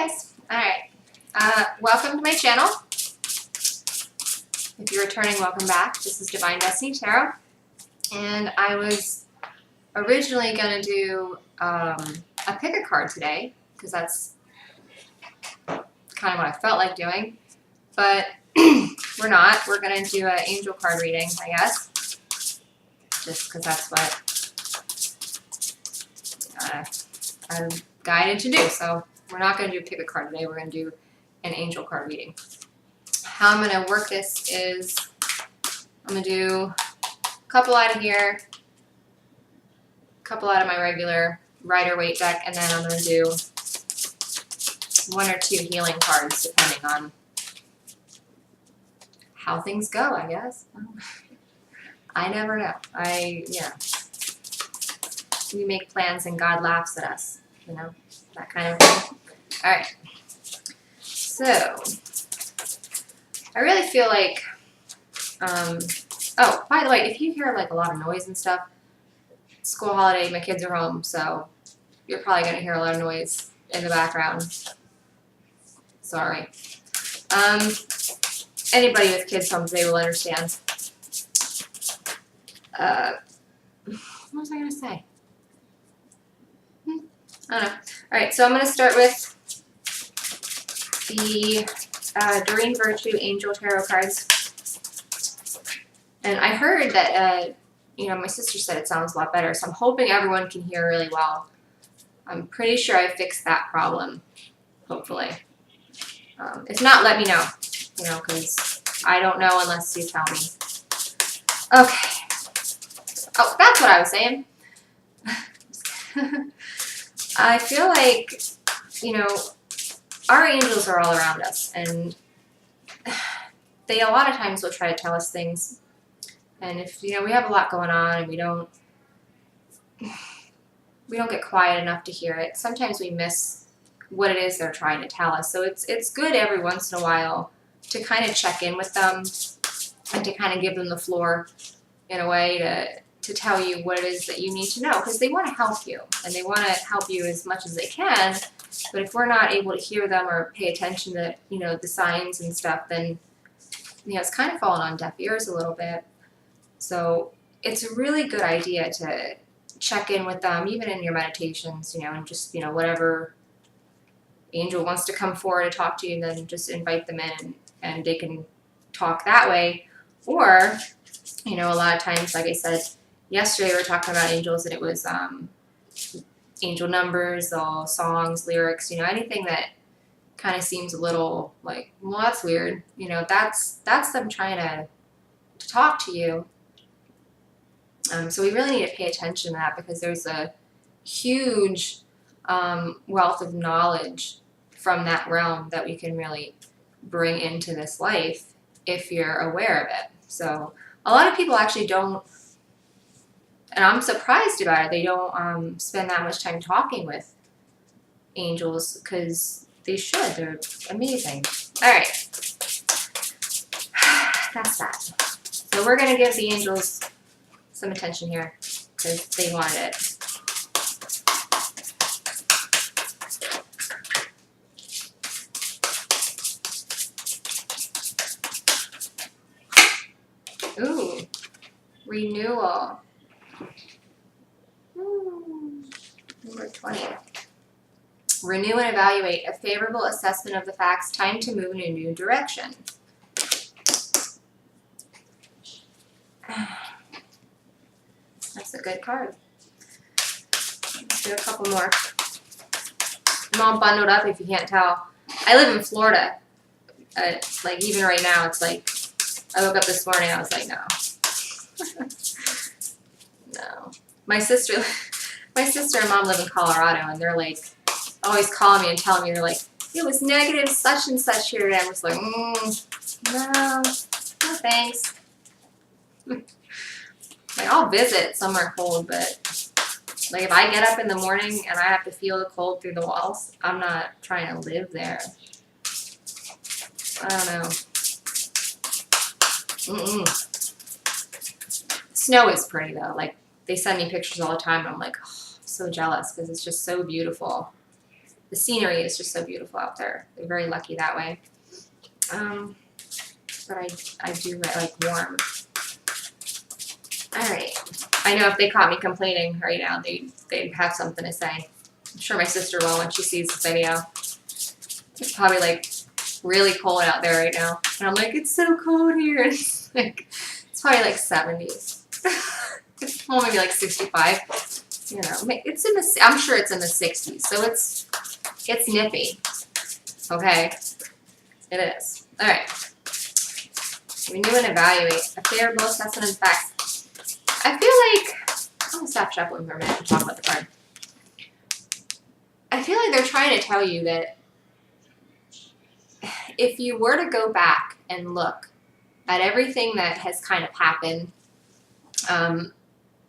guys. Alright. Welcome to my channel. If you're returning, welcome back. This is Divine Destiny Tarot. And I was originally going to do a pick a card today, because that's kind of what I felt like doing. But we're not. We're going to do an angel card reading, I guess. Just because that's what I'm guided to do. So we're not going to do pick a card today. We're going to do an angel card reading. How I'm going to work this is I'm going to do a couple out of here, a couple out of my regular Rider-Waite deck, and then I'm going to do one or two healing cards depending on how things go, I guess. I never know. We make plans and God laughs at us, you know, that kind of thing. All right. So, I really feel like, oh, by the way, if you hear like a lot of noise and stuff, school holiday, my kids are home, so you're probably going to hear a lot of noise in the background. Sorry. Anybody with kids home today will understand. What was I going to say? I don't know. Alright, so I'm going to start with the Doreen Virtue Angel Tarot cards. And I heard that, you know, my sister said it sounds a lot better, so I'm hoping everyone can hear really well. I'm pretty sure I fixed that problem, hopefully. If not, let me know, you know, because I don't know unless you tell me. Okay. Oh, that's what I was saying. I feel like, you know, our angels are all around us, and they a lot of times will try to tell us things. And if, you know, we have a lot going on and we don't get quiet enough to hear it, sometimes we miss what it is they're trying to tell us. So it's good every once in a while to kind of check in with them and to kind of give them the floor in a way to tell you what it is that you need to know, because they want to help you, and they want to help you as much as they can. But if we're not able to hear them or pay attention to, you know, the signs and stuff, then, you know, it's kind of falling on deaf ears a little bit. So it's a really good idea to check in with them, even in your meditations, you know, and just, you know, whatever angel wants to come forward to talk to you, then just invite them in and they can talk that way. Or, you know, a lot of times, like I said, yesterday we were talking about angels, and it was angel numbers, all songs, lyrics, you know, anything that kind of seems a little like, well, that's weird. You know, that's them trying to talk to you. So we really need to pay attention to that, because there's a huge wealth of knowledge from that realm that we can really bring into this life if you're aware of it. So a lot of people actually don't, and I'm surprised about it, they don't spend that much time talking with angels, because they should. They're amazing. All right. That's that. So we're going to give the angels some attention here, because they wanted it. Ooh, renewal. Number 20. Renew and evaluate. A favorable assessment of the facts. Time to move in a new direction. That's a good card. Let's do a couple more. I'm all bundled up if you can't tell. I live in Florida. Like, even right now, it's like, I woke up this morning, I was like, no. No. My sister and mom live in Colorado, and they're like, always calling me and telling me, they're like, it was negative such and such here, and I'm just like, no thanks. Like, I'll visit somewhere cold, but like, if I get up in the morning and I have to feel the cold through the walls, I'm not trying to live there. I don't know. Snow is pretty, though. Like, they send me pictures all the time, and I'm like, oh, I'm so jealous, because it's just so beautiful. the scenery is just so beautiful out there. They're very lucky that way. But I do like warm. Alright. I know if they caught me complaining right now, they'd have something to say. I'm sure my sister will when she sees this video. It's probably like really cold out there right now. And I'm like, it's so cold here. It's probably like 70s. Well, maybe like 65. You know, it's in the, I'm sure it's in the 60s. So it's nippy. Okay. It is. Alright. Renew and evaluate. If they are both assessment and facts. I feel like, I'm going to stop shuffling for a minute and talk about the card. I feel like they're trying to tell you that if you were to go back and look at everything that has kind of happened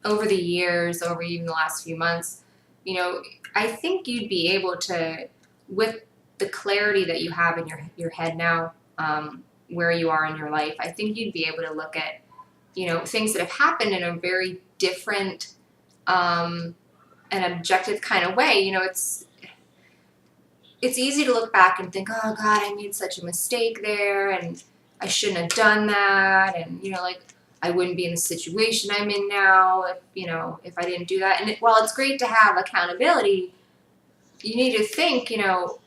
over the years, over even the last few months, you know, I think you'd be able to, with the clarity that you have in your head now, where you are in your life, I think you'd be able to look at, you know, things that have happened in a very different and objective kind of way. You know, it's easy to look back and think, oh God, I made such a mistake there, and I shouldn't have done that, and you know, like I wouldn't be in the situation I'm in now if, you know, if I didn't do that. And while it's great to have accountability, you need to think, you know,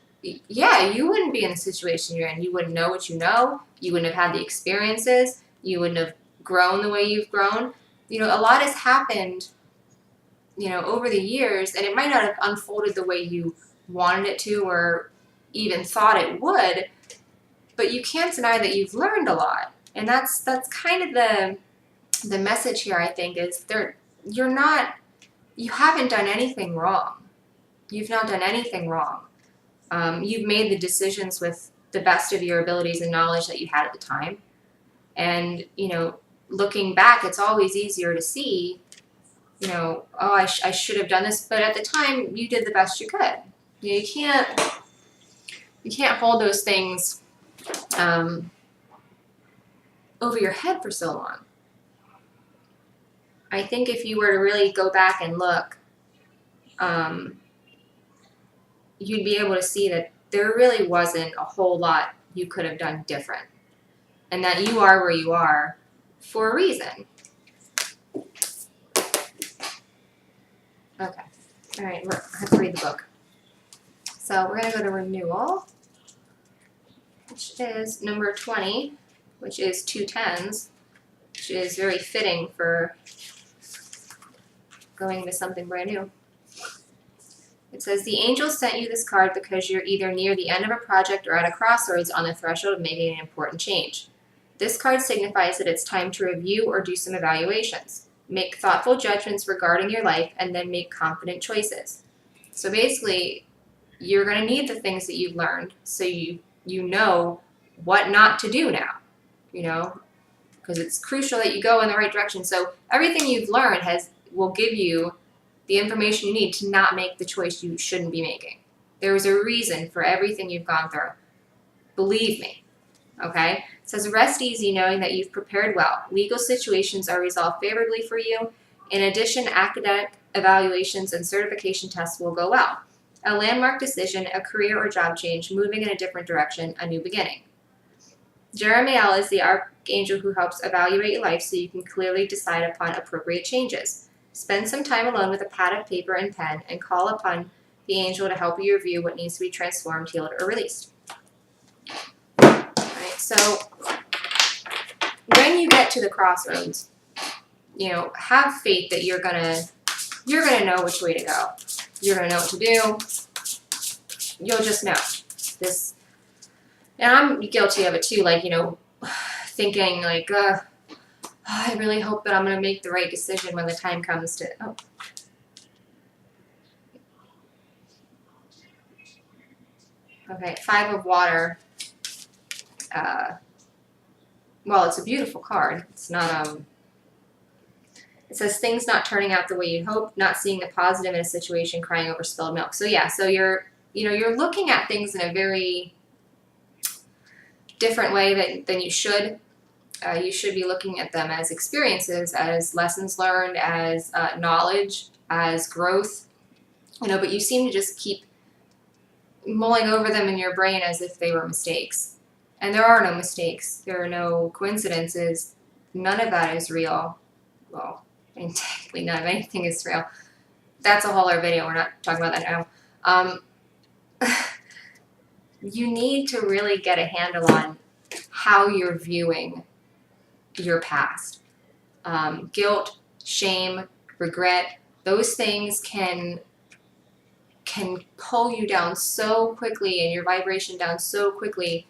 yeah, you wouldn't be in the situation you're in. You wouldn't know what you know. You wouldn't have had the experiences. You wouldn't have grown the way you've grown. You know, a lot has happened, you know, over the years, and it might not have unfolded the way you wanted it to or even thought it would, but you can't deny that you've learned a lot. And that's kind of the message here, I think, is you haven't done anything wrong. You've not done anything wrong. You've made the decisions with the best of your abilities and knowledge that you had at the time. And, you know, looking back, it's always easier to see, you know, oh, I should have done this, but at the time you did the best you could. You know, you can't hold those things over your head for so long. I think if you were to really go back and look, you'd be able to see that there really wasn't a whole lot you could have done different, and that you are where you are for a reason. Okay. All right. I have to read the book. So we're going to go to renewal, which is number 20, which is 2 10s, which is very fitting for going to something brand new. It says, the angel sent you this card because you're either near the end of a project or at a crossroads on the threshold of making an important change. This card signifies that it's time to review or do some evaluations. Make thoughtful judgments regarding your life and then make confident choices. So basically, you're going to need the things that you've learned so you know what not to do now, you know, because it's crucial that you go in the right direction. So everything you've learned will give you the information you need to not make the choice you shouldn't be making. There is a reason for everything you've gone through. Believe me. Okay? It says, rest easy knowing that you've prepared well. Legal situations are resolved favorably for you. In addition, academic evaluations and certification tests will go well. A landmark decision, a career or job change, moving in a different direction, a new beginning. Jeremiel is the archangel who helps evaluate your life so you can clearly decide upon appropriate changes. Spend some time alone with a pad of paper and pen and call upon the angel to help you review what needs to be transformed, healed, or released. Alright, so when you get to the crossroads, you know, have faith that you're gonna know which way to go. You're gonna know what to do. You'll just know. This, and I'm guilty of it too, like, you know, thinking like, I really hope that I'm going to make the right decision when the time comes to, Okay, 5 of water. Well, it's a beautiful card. It's not, it says things not turning out the way you hope, not seeing the positive in a situation, crying over spilled milk. So yeah, so you're looking at things in a very different way than you should. You should be looking at them as experiences, as lessons learned, as knowledge, as growth. You know, but you seem to just keep mulling over them in your brain as if they were mistakes. And there are no mistakes. There are no coincidences. None of that is real. Well, I mean, technically none of anything is real. That's a whole other video. We're not talking about that now. You need to really get a handle on how you're viewing your past. Guilt, shame, regret, those things can pull you down so quickly and your vibration down so quickly.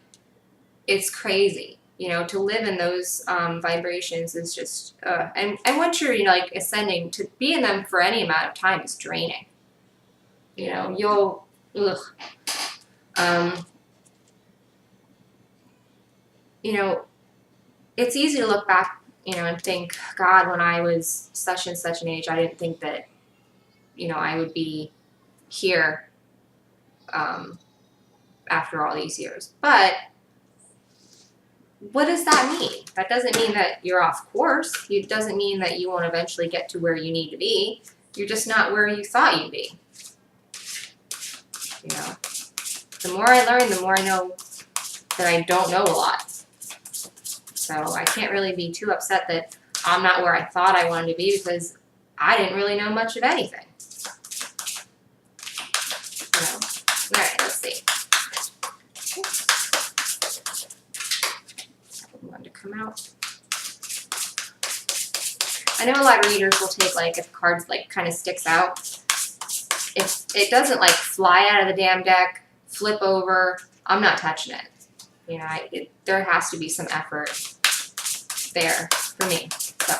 It's crazy. You know, to live in those vibrations is just, and once you're, you know, like ascending, to be in them for any amount of time is draining. You know, you'll, you know, it's easy to look back, you know, and think, God, when I was such and such an age, I didn't think that, you know, I would be here after all these years. But what does that mean? That doesn't mean that you're off course. It doesn't mean that you won't eventually get to where you need to be. You're just not where you thought you'd be. You know, the more I learn, the more I know that I don't know a lot. So I can't really be too upset that I'm not where I thought I wanted to be, because I didn't really know much of anything. You know? All right, let's see. To come out. I know a lot of readers will take, like, if the card's like kind of sticks out, if it doesn't like fly out of the damn deck, flip over, I'm not touching it. You know, there has to be some effort there for me. So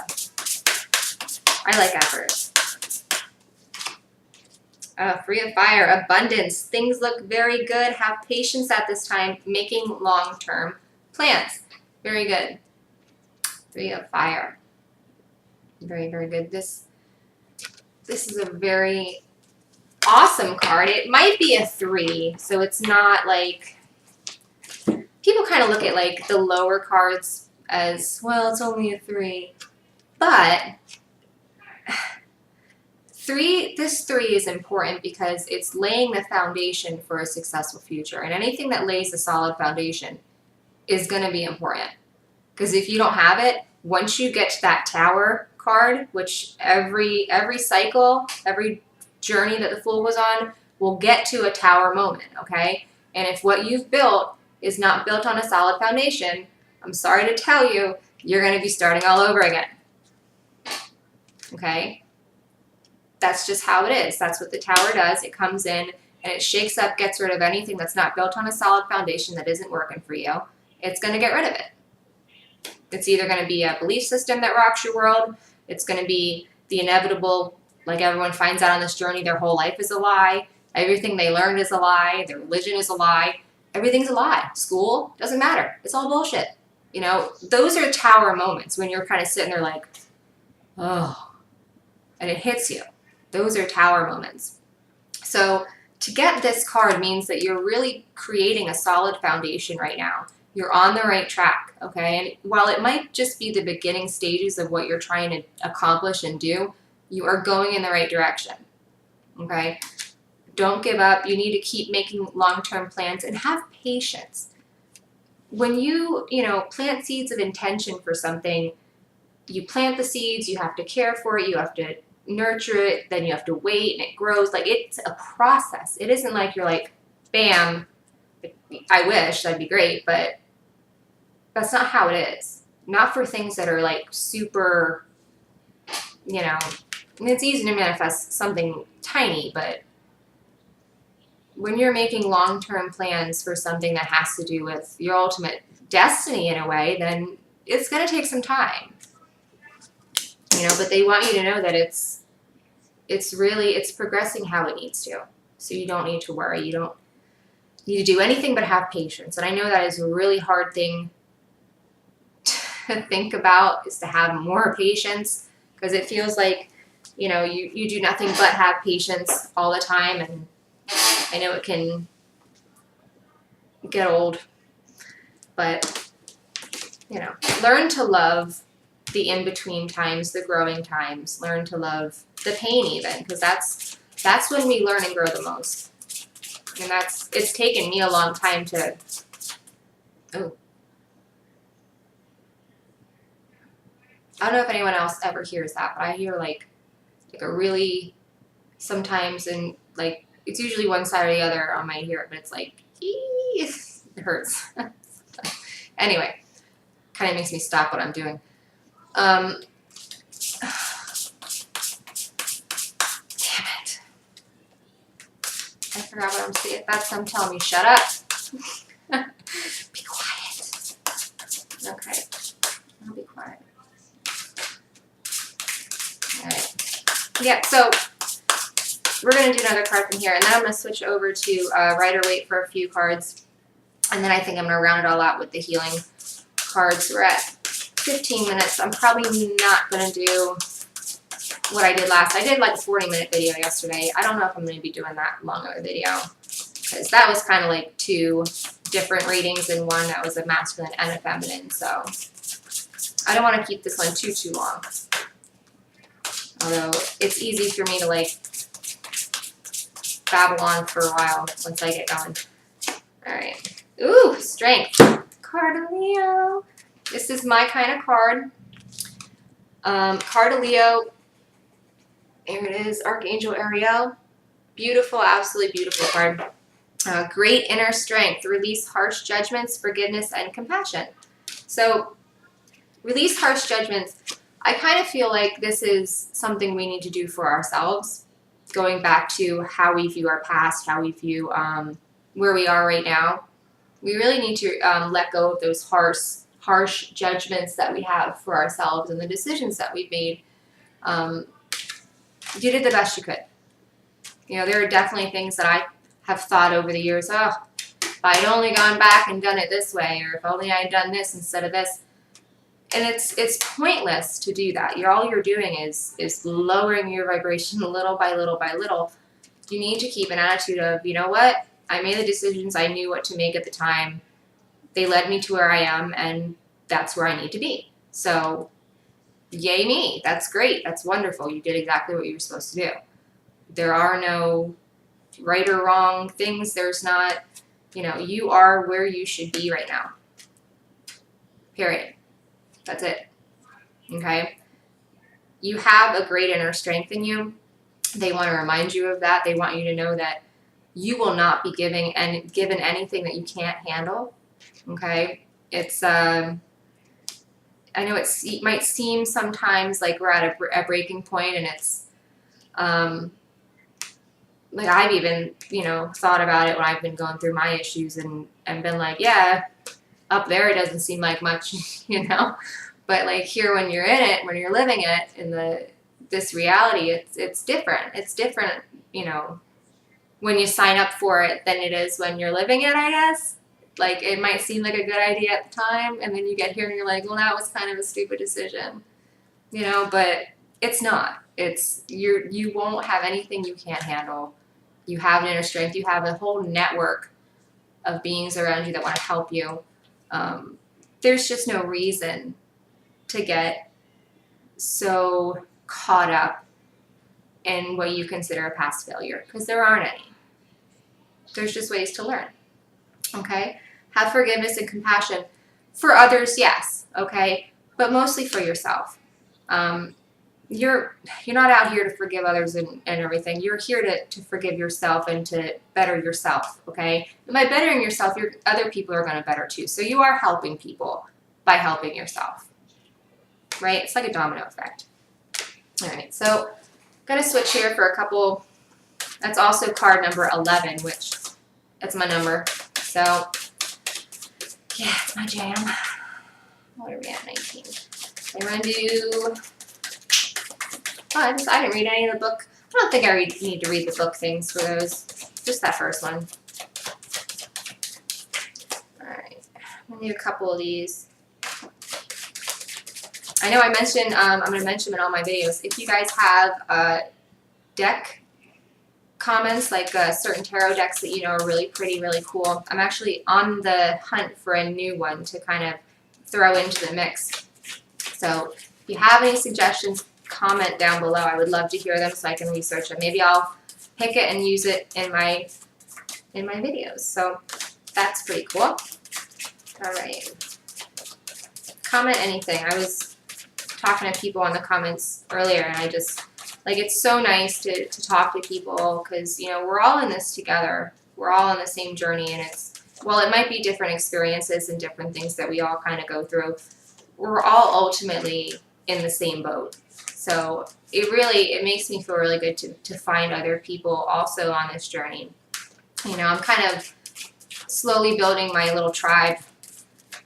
I like effort. Free of fire, abundance. Things look very good. Have patience at this time, making long-term plans. Very good. 3 of fire. Very, very good. This is a very awesome card. It might be a 3, so it's not like... People kind of look at like the lower cards as, well, it's only a 3. But this 3 is important because it's laying the foundation for a successful future. And anything that lays a solid foundation is going to be important, because if you don't have it, once you get to that tower card, which every cycle, every journey that the Fool was on will get to a tower moment, okay? And if what you've built is not built on a solid foundation, I'm sorry to tell you, you're going to be starting all over again, okay? That's just how it is. That's what the tower does. It comes in and it shakes up, gets rid of anything that's not built on a solid foundation that isn't working for you. It's going to get rid of it. It's either going to be a belief system that rocks your world. It's going to be the inevitable, like everyone finds out on this journey, their whole life is a lie. Everything they learned is a lie. Their religion is a lie. Everything's a lie. School, doesn't matter. It's all bullshit. You know, those are tower moments when you're kind of sitting there like, oh, and it hits you. Those are tower moments. So to get this card means that you're really creating a solid foundation right now. You're on the right track, okay? And while it might just be the beginning stages of what you're trying to accomplish and do, you are going in the right direction, okay? Don't give up. You need to keep making long-term plans and have patience. When you plant seeds of intention for something, you plant the seeds, you have to care for it, you have to nurture it, then you have to wait and it grows. Like, it's a process. It isn't like you're like, bam, I wish, that'd be great, but that's not how it is. Not for things that are like super, you know, I mean, it's easy to manifest something tiny, but when you're making long-term plans for something that has to do with your ultimate destiny in a way, then it's going to take some time. You know, but they want you to know that it's progressing how it needs to. So you don't need to worry. You don't need to do anything but have patience. And I know that is a really hard thing to think about, is to have more patience, because it feels like, you know, you do nothing but have patience all the time. And I know it can get old, but, you know, learn to love the in-between times, the growing times. Learn to love the pain even, because that's when we learn and grow the most. And it's taken me a long time to, oh. I don't know if anyone else ever hears that, but I hear like a really, sometimes, and like, it's usually one side or the other on my ear, but it's like, it hurts. Anyway, kind of makes me stop what I'm doing. Damn it. I forgot what I'm saying. That's them telling me, shut up. Be quiet. Okay. I'll be quiet. Alright. Yeah, so we're going to do another card from here, and then I'm going to switch over to Rider-Waite for a few cards, and then I think I'm going to round it all out with the healing cards. We're at 15 minutes. I'm probably not going to do what I did last. I did like a 40-minute video yesterday. I don't know if I'm going to be doing that long of a video, because that was kind of like two different readings in one that was a masculine and a feminine, so I don't want to keep this one too long. Although it's easy for me to like babble on for a while once I get going. Alright. Ooh, strength. Card of Leo. This is my kind of card. Card of Leo. Here it is, Archangel Ariel. Beautiful, absolutely beautiful card. Great inner strength. Release harsh judgments, forgiveness, and compassion. So, release harsh judgments. I kind of feel like this is something we need to do for ourselves, going back to how we view our past, how we view where we are right now. We really need to let go of those harsh judgments that we have for ourselves and the decisions that we've made. You did the best you could. You know, there are definitely things that I have thought over the years, oh, if I'd only gone back and done it this way, or if only I'd done this instead of this. And it's pointless to do that. All you're doing is lowering your vibration little by little by little. You need to keep an attitude of, you know what? I made the decisions. I knew what to make at the time. They led me to where I am, and that's where I need to be. So, yay me. That's great. That's wonderful. You did exactly what you were supposed to do. There are no right or wrong things. There's not, you are where you should be right now. Period. That's it. Okay? You have a great inner strength in you. They want to remind you of that. They want you to know that you will not be given anything that you can't handle. Okay? It's, I know it might seem sometimes like we're at a breaking point, and it's, like I've even, thought about it when I've been going through my issues and been like, yeah, up there it doesn't seem like much, but like here when you're in it, when you're living it in this reality, it's different. It's different, when you sign up for it than it is when you're living it, I guess. Like it might seem like a good idea at the time, and then you get here and you're like, well, that was kind of a stupid decision, but it's not. It's you won't have anything you can't handle. You have an inner strength. You have a whole network of beings around you that want to help you. There's just no reason to get so caught up in what you consider a past failure, because there aren't any. There's just ways to learn. Okay? Have forgiveness and compassion for others, yes, okay, but mostly for yourself. You're not out here to forgive others and everything. You're here to forgive yourself and to better yourself, okay? And by bettering yourself, other people are going to better too. So you are helping people by helping yourself, right? It's like a domino effect. All right, so I'm going to switch here for a couple. That's also card number 11, which that's my number. So, yeah, it's my jam. What are we at, 19? I'm going to do... Oh, I didn't read any of the book. I don't think I need to read the book things for those. Just that first one. Alright. I'm going to do a couple of these. I know I mentioned, I'm going to mention them in all my videos. If you guys have deck comments, like certain tarot decks that you know are really pretty, really cool, I'm actually on the hunt for a new one to kind of throw into the mix. So if you have any suggestions, comment down below. I would love to hear them so I can research them. Maybe I'll pick it and use it in my in my videos. So that's pretty cool. All right. Comment anything. I was talking to people in the comments earlier, and I just, like, it's so nice to talk to people because, you know, we're all in this together. We're all on the same journey, and it's, well, it might be different experiences and different things that we all kind of go through. We're all ultimately in the same boat. So it makes me feel really good to find other people also on this journey. You know, I'm kind of slowly building my little tribe,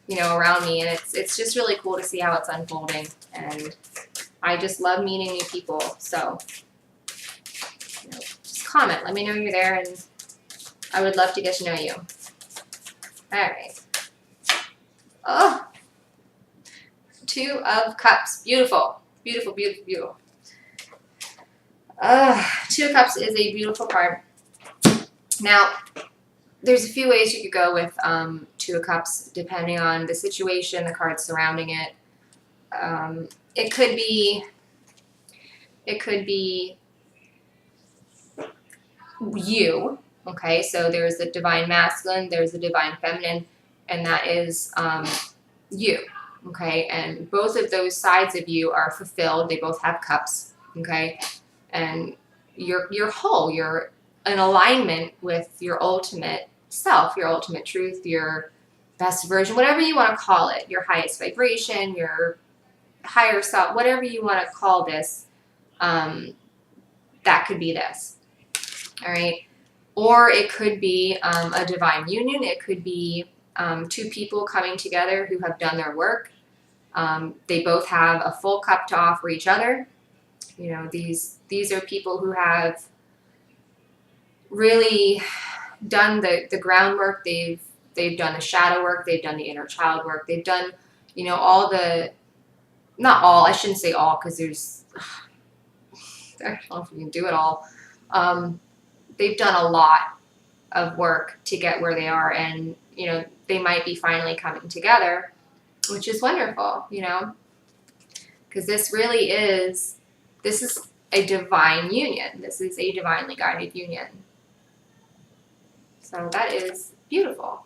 you know, around me, and it's just really cool to see how it's unfolding, and I just love meeting new people. So, you know, just comment, let me know you're there, and I would love to get to know you. All right. Oh, 2 of Cups, beautiful, beautiful, beautiful, beautiful. 2 of Cups is a beautiful card. Now, there's a few ways you could go with 2 of Cups, depending on the situation, the cards surrounding it. It could be you, okay? So there's the divine masculine, there's the divine feminine, and that is you, okay? And both of those sides of you are fulfilled. They both have cups, okay? And you're whole. You're in alignment with your ultimate self, your ultimate truth, your best version, whatever you want to call it, your highest vibration, your higher self, whatever you want to call this, that could be this, all right? Or it could be a divine union. It could be 2 people coming together who have done their work. They both have a full cup to offer each other. You know, these are people who have really done the groundwork. They've done the shadow work. They've done the inner child work. They've done, you know, all the, not all, I shouldn't say all, because there's, I don't know if you can do it all. They've done a lot of work to get where they are, and, you know, they might be finally coming together, which is wonderful, you know, because this is a divine union. This is a divinely guided union. So that is beautiful.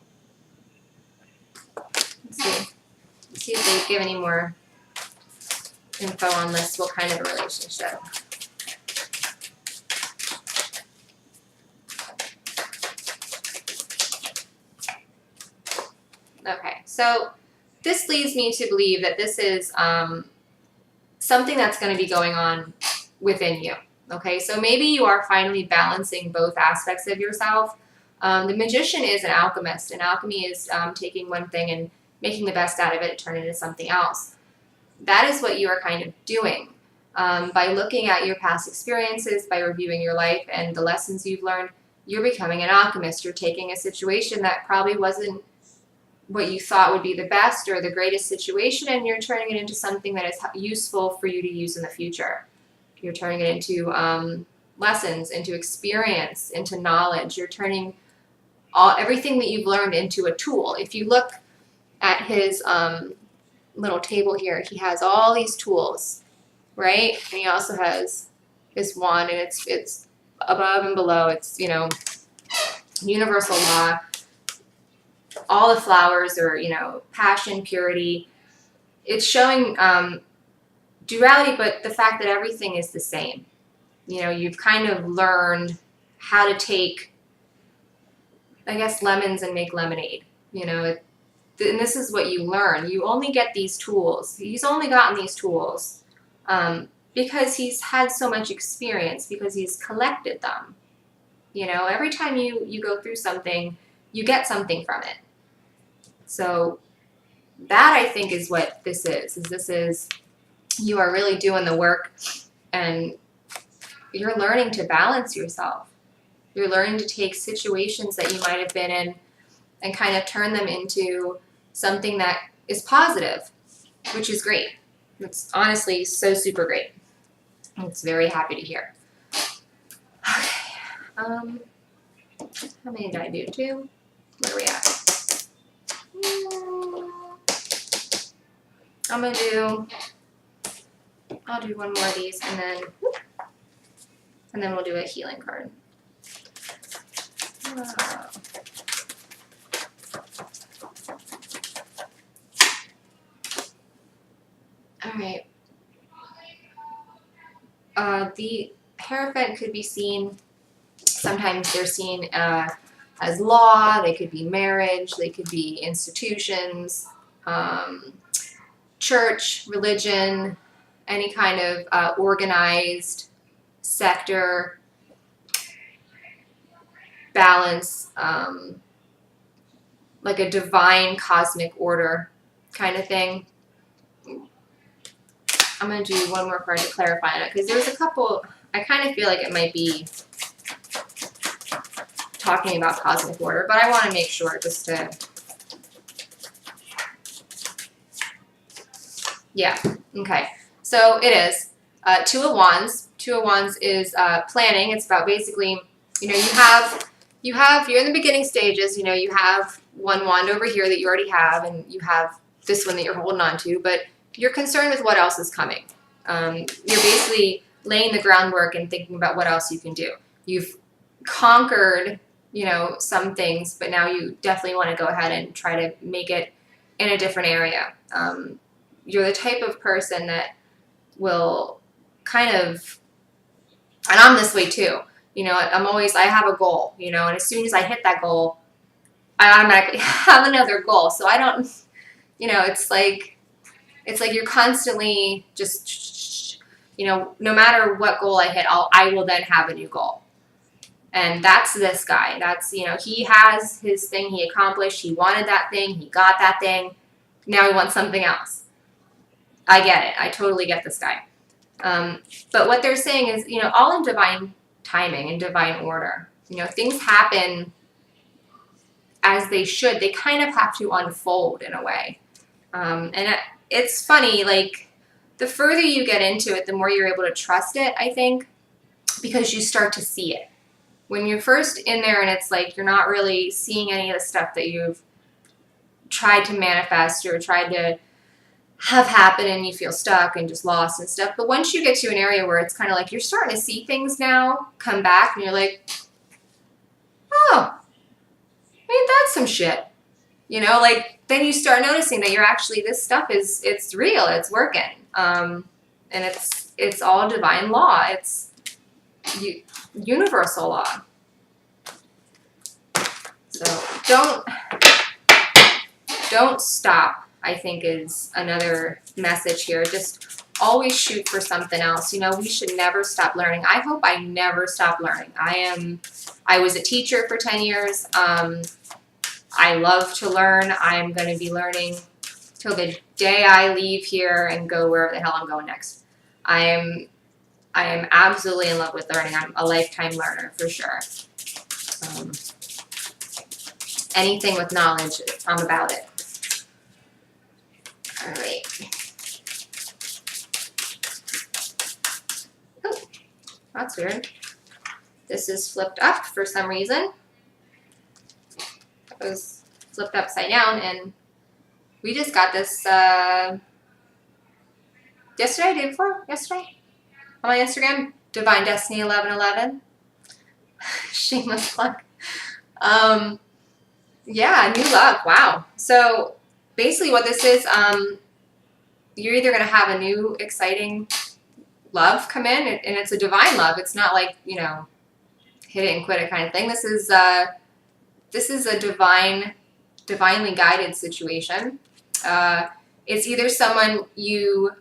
Let's see if they give any more info on this. What kind of a relationship? Okay, so this leads me to believe that this is something that's going to be going on within you. Okay, so maybe you are finally balancing both aspects of yourself. The magician is an alchemist, and alchemy is taking one thing and making the best out of it, turn it into something else. That is what you are kind of doing. By looking at your past experiences, by reviewing your life and the lessons you've learned, you're becoming an alchemist. You're taking a situation that probably wasn't what you thought would be the best or the greatest situation, and you're turning it into something that is useful for you to use in the future. You're turning it into lessons, into experience, into knowledge. You're turning everything that you've learned into a tool. If you look at his little table here, he has all these tools, right? And he also has his wand, and it's above and below. It's, you know, universal law. All the flowers are, you know, passion, purity. It's showing duality, but the fact that everything is the same. You know, you've kind of learned how to take, I guess, lemons and make lemonade. You know, and this is what you learn. You only get these tools. He's only gotten these tools because he's had so much experience, because he's collected them. You know, every time you go through something, you get something from it. So that, I think, is what this is. This is you are really doing the work, and you're learning to balance yourself. You're learning to take situations that you might have been in and kind of turn them into something that is positive, which is great. It's honestly so super great. It's very happy to hear. Okay. How many did I do? 2? Where are we at? I'll do one more of these, and then we'll do a healing card. All right. The Hierophant could be seen, sometimes they're seen as law, they could be marriage, they could be institutions, church, religion, any kind of organized sector, balance, like a divine cosmic order kind of thing. I'm going to do one more card to clarify it, because there's a couple, I kind of feel like it might be talking about cosmic order, but I want to make sure just to, yeah, okay. So it is Two of Wands. Two of Wands is planning. It's about basically, you know, you're in the beginning stages, you know, you have one wand over here that you already have, and you have this one that you're holding on to, but you're concerned with what else is coming. You're basically laying the groundwork and thinking about what else you can do. You've conquered, you know, some things, but now you definitely want to go ahead and try to make it in a different area. You're the type of person that will kind of, and I'm this way too, you know, I have a goal, you know, and as soon as I hit that goal, I automatically have another goal. So I don't, you know, it's like you're constantly just, you know, no matter what goal I hit, I will then have a new goal. And that's this guy. That's, you know, he has his thing he accomplished. He wanted that thing. He got that thing. Now he wants something else. I get it. I totally get this guy. But what they're saying is, you know, all in divine timing and divine order. You know, things happen as they should. They kind of have to unfold in a way. And it's funny, like, the further you get into it, the more you're able to trust it, I think, because you start to see it. When you're first in there and it's like you're not really seeing any of the stuff that you've tried to manifest or tried to have happen, and you feel stuck and just lost and stuff. But once you get to an area where it's kind of like you're starting to see things now come back, and you're like, oh, ain't that some shit? You know, like, then you start noticing that you're actually, this stuff it's real, it's working. And it's all divine law. It's universal law. So don't stop, I think, is another message here. Just always shoot for something else. You know, we should never stop learning. I hope I never stop learning. I was a teacher for 10 years. I love to learn. I'm going to be learning till the day I leave here and go wherever the hell I'm going next. I am absolutely in love with learning. I'm a lifetime learner for sure. Anything with knowledge, I'm about it. All right. Oh, that's weird. This is flipped up for some reason. It was flipped upside down, and we just got this yesterday, day before, yesterday, on my Instagram, Divine Destiny 1111. Shameless plug. Yeah, new love. Wow. So basically what this is, you're either going to have a new exciting love come in, and it's a divine love. It's not like, you know, hit it and quit it kind of thing. This is a divinely guided situation. It's either someone you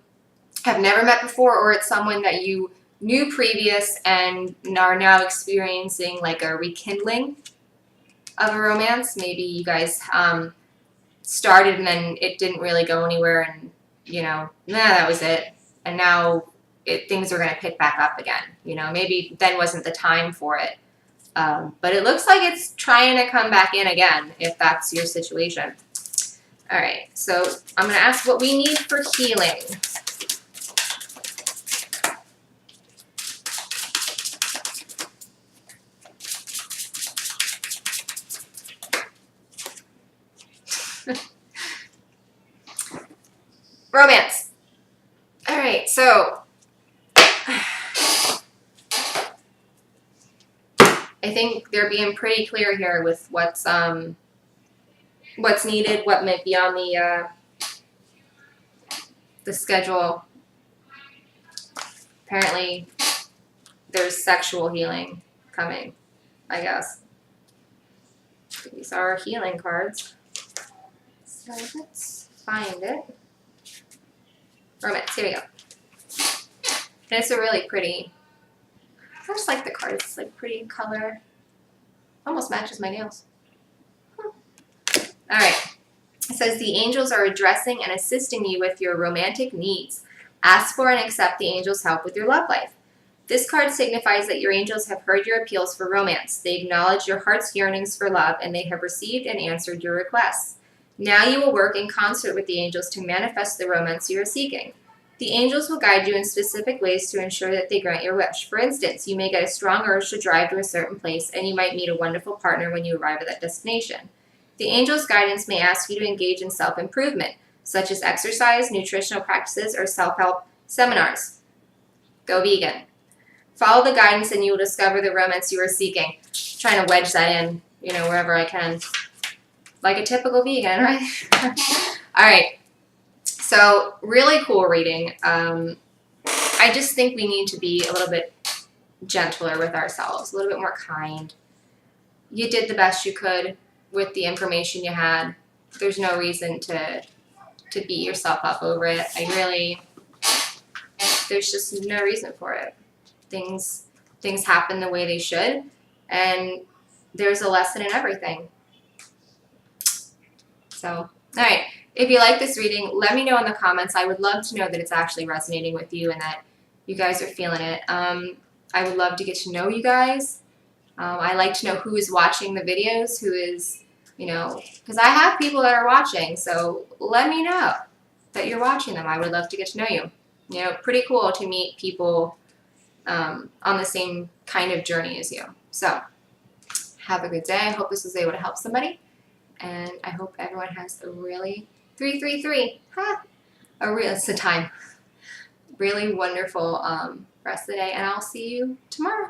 have never met before, or it's someone that you knew previous and are now experiencing like a rekindling of a romance. Maybe you guys started and then it didn't really go anywhere, and, you know, that was it. And now things are going to pick back up again. You know, maybe then wasn't the time for it. But it looks like it's trying to come back in again, if that's your situation. All right, so I'm going to ask what we need for healing. Romance. All right, so I I think they're being pretty clear here with what's needed, what might be on the schedule. Apparently, there's sexual healing coming, I guess. These are healing cards. So let's find it. Romance, here we go. And it's a really pretty, I just like the card. It's like pretty color. Almost matches my nails. Alright. It says the angels are addressing and assisting you with your romantic needs. Ask for and accept the angels' help with your love life. This card signifies that your angels have heard your appeals for romance. They acknowledge your heart's yearnings for love, and they have received and answered your requests. Now you will work in concert with the angels to manifest the romance you are seeking. The angels will guide you in specific ways to ensure that they grant your wish. For instance, you may get a strong urge to drive to a certain place, and you might meet a wonderful partner when you arrive at that destination. The angels' guidance may ask you to engage in self-improvement, such as exercise, nutritional practices, or self-help seminars. Go vegan. Follow the guidance and you will discover the romance you are seeking. I'm trying to wedge that in, wherever I can. Like a typical vegan, right? All right. So, really cool reading. I just think we need to be a little bit gentler with ourselves, a little bit more kind. You did the best you could with the information you had. There's no reason to beat yourself up over it. There's just no reason for it. Things happen the way they should, and there's a lesson in everything. So, all right. If you like this reading, let me know in the comments. I would love to know that it's actually resonating with you and that you guys are feeling it. I would love to get to know you guys. I like to know who is watching the videos, who is, because I have people that are watching, so let me know that you're watching them. I would love to get to know you. Pretty cool to meet people on the same kind of journey as you. So, have a good day. I hope this was able to help somebody. And I hope everyone has a really 333. It's the time. Really wonderful rest of the day, and I'll see you tomorrow.